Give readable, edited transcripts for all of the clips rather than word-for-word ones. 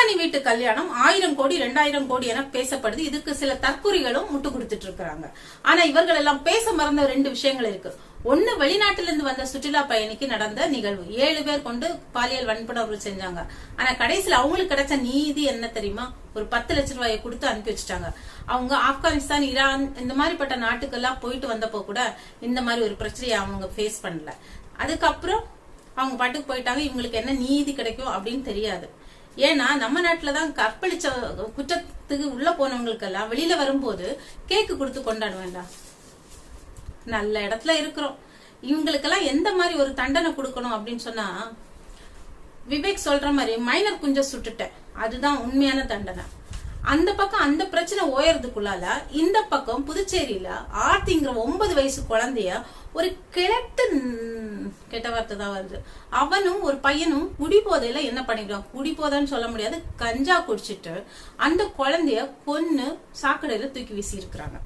அம்பானி வீட்டு கல்யாணம் 1000 கோடி 2000 கோடி என பேசப்படுது. இதுக்கு சில தற்குறிகளும் முட்டு கொடுத்துட்டு இருக்காங்க. ஆனா இவர்கள் எல்லாம் பேச மறந்த 2 விஷயங்கள் இருக்கு. ஒண்ணு, வெளிநாட்டிலிருந்து வந்த சுற்றுலா பயணிக்கு நடந்த நிகழ்வு. 7 பேர் கொண்டு பாலியல் வன்புணர்வு செஞ்சாங்க. ஆனா கடைசியில் அவங்களுக்கு கிடைச்ச நீதி என்ன தெரியுமா? ஒரு 10 லட்சம் ரூபாயை கொடுத்து அனுப்பி வச்சுட்டாங்க. அவங்க ஆப்கானிஸ்தான், ஈரான் இந்த மாதிரிப்பட்ட நாட்டுக்கெல்லாம் போயிட்டு வந்தப்போ கூட இந்த மாதிரி ஒரு பிரச்சனையை அவங்க ஃபேஸ் பண்ணல. அதுக்கப்புறம் அவங்க பாட்டுக்கு போயிட்டாங்க. இவங்களுக்கு என்ன நீதி கிடைக்கும் அப்படின்னு தெரியாது. ஏன்னா நம்ம நாட்டுலதான் கற்பழிச்ச குற்றத்துக்கு உள்ள போனவங்களுக்கு எல்லாம் வெளியில வரும்போது கேக்கு கொடுத்து கொண்டாட வேண்டாம். நல்ல இடத்துல இருக்கிறோம். இவங்களுக்கெல்லாம் எந்த மாதிரி ஒரு தண்டனை கொடுக்கணும் அப்படின்னு சொன்னா, விவேக் சொல்ற மாதிரி மைனர் குஞ்ச சுட்டுட்டேன், அதுதான் உண்மையான தண்டனை. அந்த பக்கம் அந்த பிரச்சனை ஓயறதுக்குள்ளால இந்த பக்கம் புதுச்சேரியில ஆர்த்திங்கிற 9 வயசு குழந்தைய ஒரு கெட்ட வார்த்தை தான் வருது. அவனும் ஒரு பையனும் குடிபோதையில என்ன பண்ணிடுவான், குடிபோதைன்னு சொல்ல முடியாது, கஞ்சா குடிச்சிட்டு அந்த குழந்தைய கொன்னு சாக்கடையில தூக்கி வீசி இருக்கிறாங்க.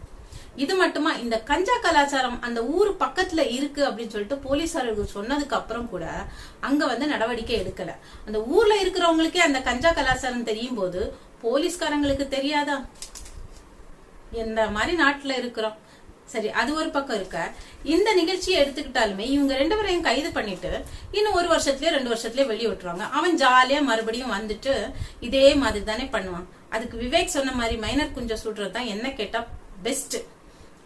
இது மட்டுமா, இந்த கஞ்சா கலாச்சாரம் அந்த ஊர் பக்கத்துல இருக்கு அப்படின்னு சொல்லிட்டு போலீசாருக்கு சொன்னதுக்கு அப்புறம் கூட அங்க நடவடிக்கை எடுக்கல. அந்த ஊர்ல இருக்கிறவங்களுக்கே அந்த கஞ்சா கலாச்சாரம் தெரியும் போது போலீஸ்காரங்களுக்கு தெரியாதா? எந்த மாதிரி நாட்டுல இருக்கிறோம். சரி, அது ஒரு பக்கம் இருக்க. இந்த நிகழ்ச்சியை எடுத்துக்கிட்டாலுமே இவங்க 2 பேரையும் கைது பண்ணிட்டு இன்னும் 1 வருஷத்துலயே 2 வருஷத்துலயே வெளியே விட்டுருவாங்க. அவன் ஜாலியா மறுபடியும் வந்துட்டு இதே மாதிரி தானே பண்ணுவான். அதுக்கு விவேக் சொன்ன மாதிரி மைனர் குஞ்ச சுடுறது தான் என்ன கேட்டா பெஸ்ட்.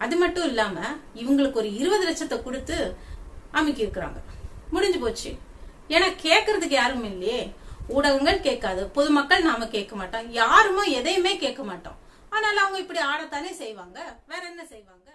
அது மட்டும் இல்லாம இவங்களுக்கு ஒரு 20 லட்சத்தை கொடுத்து அமைக்கி இருக்கிறாங்க. முடிஞ்சு போச்சு. ஏன்னா கேட்கறதுக்கு யாரும் இல்லையே. ஊடகங்கள் கேட்காது, பொதுமக்கள் நாம கேட்க மாட்டோம், யாருமோ எதையுமே கேட்க மாட்டோம். ஆனாலும் அவங்க இப்படி ஆடத்தானே செய்வாங்க. வேற என்ன செய்வாங்க?